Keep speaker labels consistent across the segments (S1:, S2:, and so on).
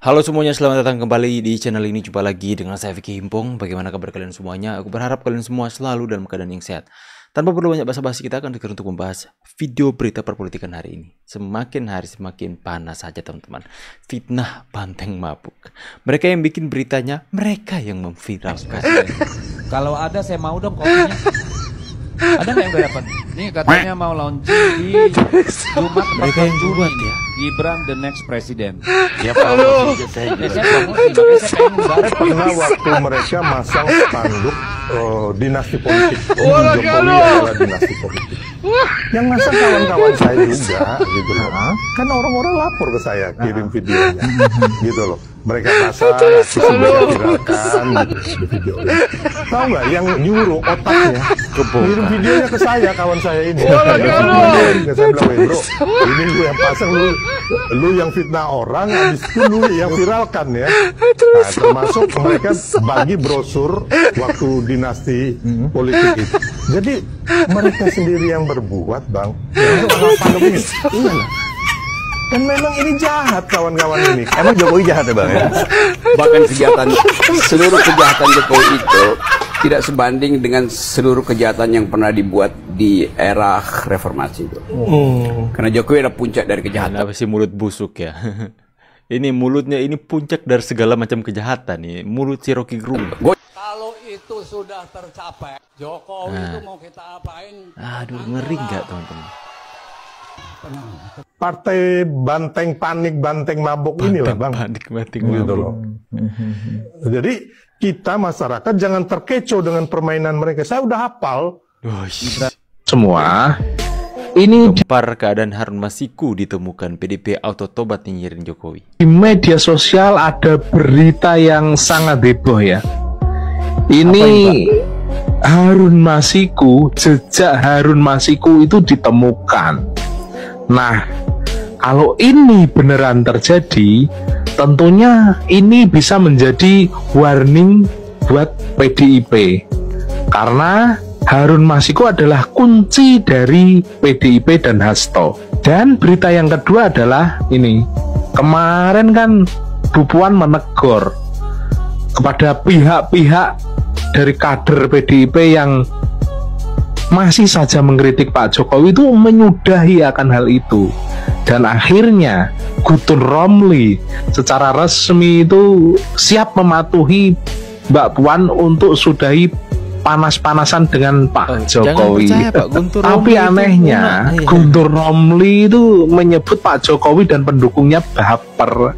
S1: Halo semuanya, selamat datang kembali di channel ini. Jumpa lagi dengan saya Vicky Himpong. Bagaimana kabar kalian semuanya? Aku berharap kalian semua selalu dalam keadaan yang sehat. Tanpa perlu banyak basa-basi, kita akan segera untuk membahas video berita perpolitikan hari ini. Semakin hari semakin panas saja teman-teman. Fitnah banteng mabuk. Mereka yang bikin beritanya, mereka yang memviralkan.
S2: Kalau ada saya mau dong kopinya. Ada nggak yang udah dapat? Nih katanya mau launching di Jumat.
S1: Mereka yang buat ya.
S2: Gibran the next president.
S3: Ya promosi saja.
S2: Saya promosi, makanya saya pengen bareng.
S4: Pernah waktu mereka masang spanduk dinasti politik, Jokowi adalah dinasti politik. Yang masang kawan-kawan saya juga, gitu loh. Kan orang-orang lapor ke saya, kirim videonya, gitu loh. Mereka pasang, mereka viralkan, gitu, di video. Tahu nggak? Yang nyuruh otaknya, kirim videonya ke saya, kawan saya ini. Saya bilang, bro, ini lu yang pasang, lu yang fitnah orang, habis itu lu yang viralkan ya. Nah, termasuk mereka bagi brosur waktu dinasti politik itu. Jadi mereka sendiri yang berbuat, Bang. Iya. Dan memang ini jahat kawan-kawan ini.
S3: Emang Jokowi jahat ya Bang ya? Bahkan seluruh kejahatan Jokowi itu tidak sebanding dengan seluruh kejahatan yang pernah dibuat di era reformasi itu. Karena Jokowi adalah puncak dari kejahatan.
S1: Kenapa sih mulut busuk ya? Ini mulutnya ini puncak dari segala macam kejahatan nih. Mulut si Rocky Gerung.
S5: Kalau itu sudah tercapai, Jokowi itu mau kita apain?
S1: Aduh, ngeri nggak teman-teman?
S4: Partai banteng panik, banteng mabok inilah, Bang.
S1: Banteng
S4: Gitu loh. Jadi kita masyarakat jangan terkecoh dengan permainan mereka. Saya udah hafal.
S6: Semua ini
S1: Gempar keadaan Harun Masiku ditemukan PDIP auto tobat nyinyirin Jokowi.
S6: di media sosial ada berita yang sangat heboh ya. Ini Harun Masiku, jejak Harun Masiku itu ditemukan. Nah, kalau ini beneran terjadi, tentunya ini bisa menjadi warning buat PDIP. Karena Harun Masiku adalah kunci dari PDIP dan Hasto. Dan berita yang kedua adalah ini. Kemarin kan Bu Puan menegur kepada pihak-pihak dari kader PDIP yang masih saja mengkritik Pak Jokowi itu menyudahi akan hal itu. Dan akhirnya Guntur Romli secara resmi itu siap mematuhi Mbak Puan untuk sudahi panas-panasan dengan Pak Jokowi.
S1: Jangan percaya, Pak. Guntur
S6: Tapi
S1: Romli
S6: anehnya
S1: itu
S6: Guntur Romli itu menyebut Pak Jokowi dan pendukungnya baper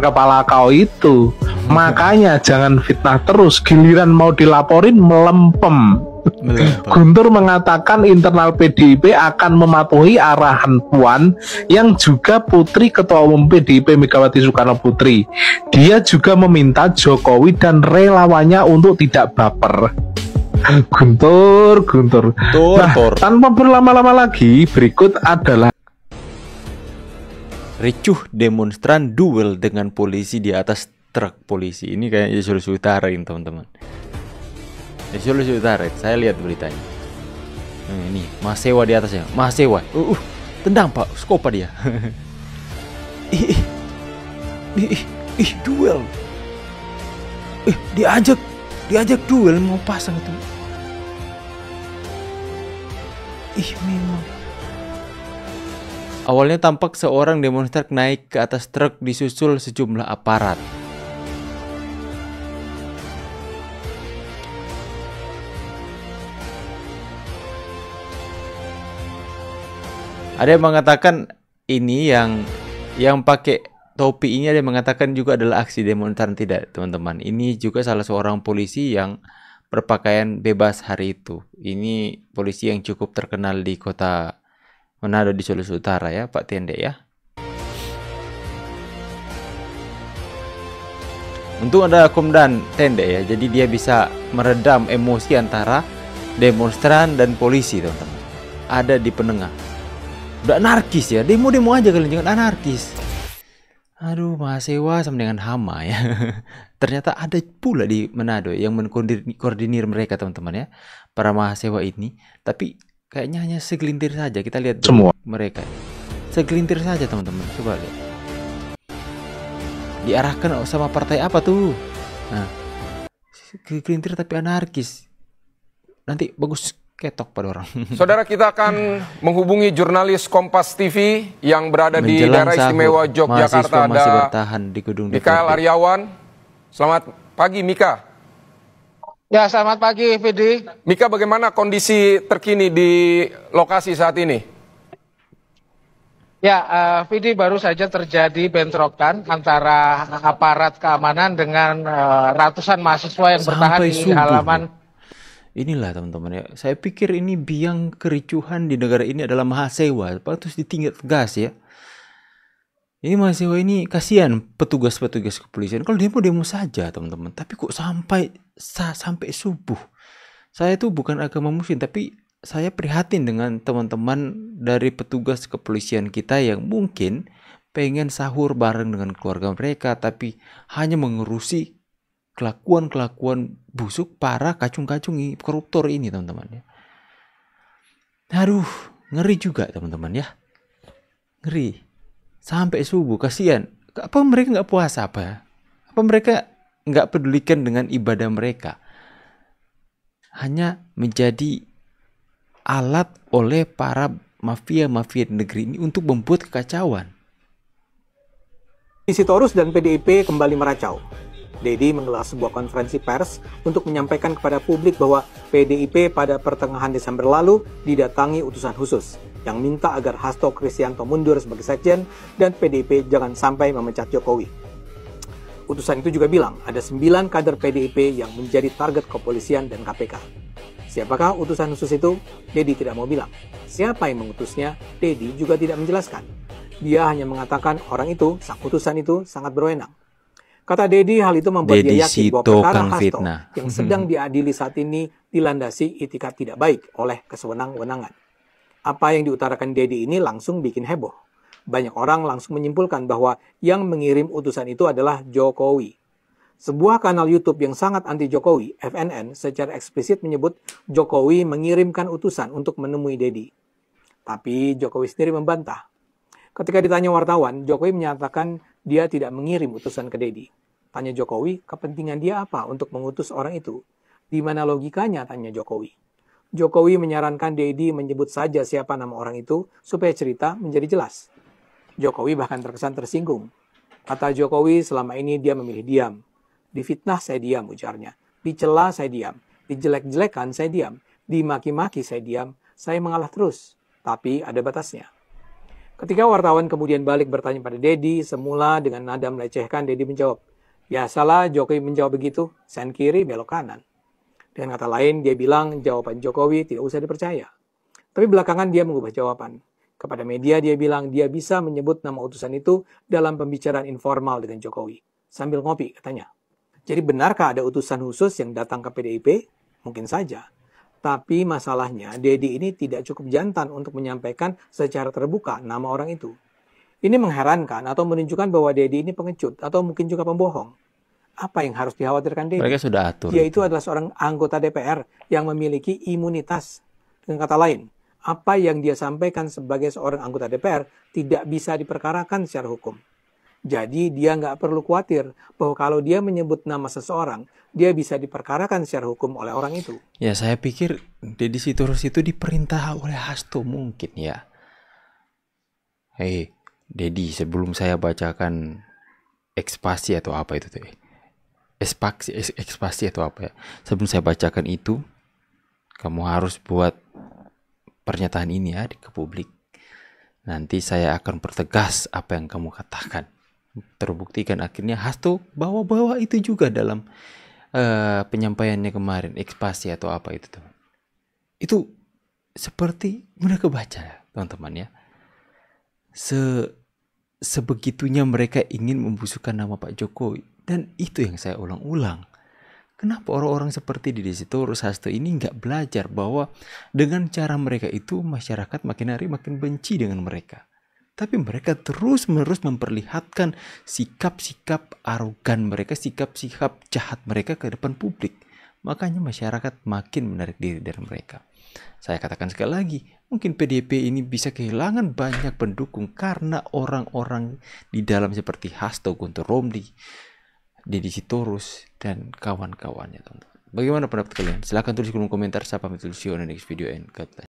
S6: kepala kau itu. Makanya jangan fitnah terus, giliran mau dilaporin melempem. Guntur mengatakan internal PDIP akan mematuhi arahan Puan yang juga putri Ketua Umum PDIP Megawati Soekarno Putri. Dia juga meminta Jokowi dan relawannya untuk tidak baper. Guntur. Nah, tanpa berlama-lama lagi, berikut adalah
S1: ricuh demonstran duel dengan polisi di atas truk polisi. Ini kayaknya Sulawesi Utara ini teman-teman. Di Sulawesi Utara, saya lihat beritanya. Nah, ini Mahasiswa di atasnya, Mahasiswa. Tendang Pak, skopa dia. Duel. Diajak duel mau pasang itu. Memang. Awalnya tampak seorang demonstran naik ke atas truk disusul sejumlah aparat. Ada yang mengatakan ini yang pakai topi ini, ada yang mengatakan juga adalah aksi demonstran. Tidak, teman-teman. Ini juga salah seorang polisi yang berpakaian bebas hari itu. Ini polisi yang cukup terkenal di kota Manado di Sulawesi Utara ya, Pak Tende ya. Untung ada Komdan Tende ya, jadi dia bisa meredam emosi antara demonstran dan polisi, teman-teman. Ada di penengah. Udah anarkis ya, demo-demo aja kalian, jangan anarkis. Aduh, mahasiswa sama dengan hama ya. Ternyata ada pula di Manado yang mengkoordinir mereka, teman-teman ya, para mahasiswa ini. Tapi kayaknya hanya segelintir saja. Kita lihat semua mereka. Segelintir saja, teman-teman. Coba lihat. diarahkan sama partai apa tuh? Nah, kelintir tapi anarkis. Nanti bagus ketok pada orang.
S7: Saudara, kita akan menghubungi jurnalis Kompas TV yang berada di
S1: Menjelang
S7: daerah istimewa
S1: sahur,
S7: Yogyakarta.
S1: mahasiswa masih
S7: Ada
S1: bertahan di gedung
S7: Mikael
S1: DPRD.
S7: Aryawan. Selamat pagi, Mika.
S8: Ya, selamat pagi, Fidi.
S7: Mika, bagaimana kondisi terkini di lokasi saat ini?
S8: Ya, Fidi, baru saja terjadi bentrokan antara aparat keamanan dengan ratusan mahasiswa yang bertahan
S1: Sampai
S8: di
S1: subuh.
S8: halaman.
S1: Inilah teman-teman ya. Saya pikir ini biang kericuhan di negara ini adalah mahasiswa. Terus ditindak tegas ya. Ini mahasiswa ini kasihan petugas-petugas kepolisian. Kalau demo saja teman-teman. Tapi kok sampai subuh. Saya tuh bukan agama muslim, tapi saya prihatin dengan teman-teman dari petugas kepolisian kita yang mungkin pengen sahur bareng dengan keluarga mereka, tapi hanya mengurusi kelakuan-kelakuan busuk para kacung-kacung koruptor ini teman-teman ya. Aduh, ngeri juga teman-teman ya. Ngeri. Sampai subuh, kasihan. Apa mereka nggak puasa apa? Apa mereka nggak pedulikan dengan ibadah mereka? Hanya menjadi alat oleh para mafia-mafia negeri ini untuk membuat kekacauan.
S9: Sitorus dan PDIP kembali meracau. Dedi menggelar sebuah konferensi pers untuk menyampaikan kepada publik bahwa PDIP pada pertengahan Desember lalu didatangi utusan khusus yang minta agar Hasto Kristianto mundur sebagai sekjen dan PDIP jangan sampai memecat Jokowi. Utusan itu juga bilang ada 9 kader PDIP yang menjadi target kepolisian dan KPK. Siapakah utusan khusus itu? Dedi tidak mau bilang. Siapa yang mengutusnya? Dedi juga tidak menjelaskan. Dia hanya mengatakan orang itu, sang utusan itu sangat berwenang. Kata Dedi, hal itu membuat dia yakin bahwa perkara Hasto yang sedang diadili saat ini dilandasi itikat tidak baik oleh kesewenang-wenangan. Apa yang diutarakan Dedi ini langsung bikin heboh. Banyak orang langsung menyimpulkan bahwa yang mengirim utusan itu adalah Jokowi. Sebuah kanal YouTube yang sangat anti Jokowi, FNN, secara eksplisit menyebut Jokowi mengirimkan utusan untuk menemui Dedi. Tapi Jokowi sendiri membantah. Ketika ditanya wartawan, Jokowi menyatakan dia tidak mengirim utusan ke Dedi. Tanya Jokowi, kepentingan dia apa untuk mengutus orang itu? Di mana logikanya, tanya Jokowi. Jokowi menyarankan Dedi menyebut saja siapa nama orang itu supaya cerita menjadi jelas. Jokowi bahkan terkesan tersinggung. Kata Jokowi, selama ini dia memilih diam. Difitnah saya diam, ujarnya. Dicela saya diam. Dijelek-jelekan saya diam. Dimaki-maki saya diam. Saya mengalah terus. Tapi ada batasnya. Ketika wartawan kemudian balik bertanya pada Dedi, semula dengan nada melecehkan, Dedi menjawab, biasalah Jokowi menjawab begitu, sen kiri belok kanan. Dengan kata lain, dia bilang jawaban Jokowi tidak usah dipercaya. Tapi belakangan dia mengubah jawaban. Kepada media dia bilang dia bisa menyebut nama utusan itu dalam pembicaraan informal dengan Jokowi. Sambil ngopi, katanya. Jadi benarkah ada utusan khusus yang datang ke PDIP? Mungkin saja. Tapi masalahnya, Dedi ini tidak cukup jantan untuk menyampaikan secara terbuka nama orang itu. Ini mengherankan atau menunjukkan bahwa Dedi ini pengecut atau mungkin juga pembohong. Apa yang harus dikhawatirkan Dedi?
S1: Mereka sudah atur.
S9: Dia itu adalah seorang anggota DPR yang memiliki imunitas. Dengan kata lain, apa yang dia sampaikan sebagai seorang anggota DPR tidak bisa diperkarakan secara hukum. Jadi dia nggak perlu khawatir bahwa kalau dia menyebut nama seseorang, dia bisa diperkarakan secara hukum oleh orang itu.
S1: Ya, saya pikir Deddy Sitorus itu diperintah oleh Hasto mungkin ya. Hei, Deddy, sebelum saya bacakan ekspasi atau apa itu tuh? Ekspasi atau apa ya? Sebelum saya bacakan itu, kamu harus buat pernyataan ini ya ke publik. Nanti saya akan pertegas apa yang kamu katakan. Terbuktikan akhirnya Hasto bawa-bawa itu juga dalam penyampaiannya kemarin, ekspasi atau apa itu teman. Itu seperti mereka baca teman-teman ya. Sebegitunya mereka ingin membusukkan nama Pak Jokowi. Dan itu yang saya ulang-ulang. Kenapa orang-orang seperti Deddy Sitorus, Hasto ini nggak belajar bahwa dengan cara mereka itu masyarakat makin hari makin benci dengan mereka. Tapi mereka terus-menerus memperlihatkan sikap-sikap arogan mereka, sikap-sikap jahat mereka ke depan publik. Makanya masyarakat makin menarik diri dari mereka. Saya katakan sekali lagi, mungkin PDIP ini bisa kehilangan banyak pendukung karena orang-orang di dalam seperti Hasto, Guntur Romli, Deddy Sitorus, dan kawan-kawannya, teman-teman. Bagaimana pendapat kalian? Silahkan tulis di kolom komentar. Saya pamit dulu, see you on the next video and God bless.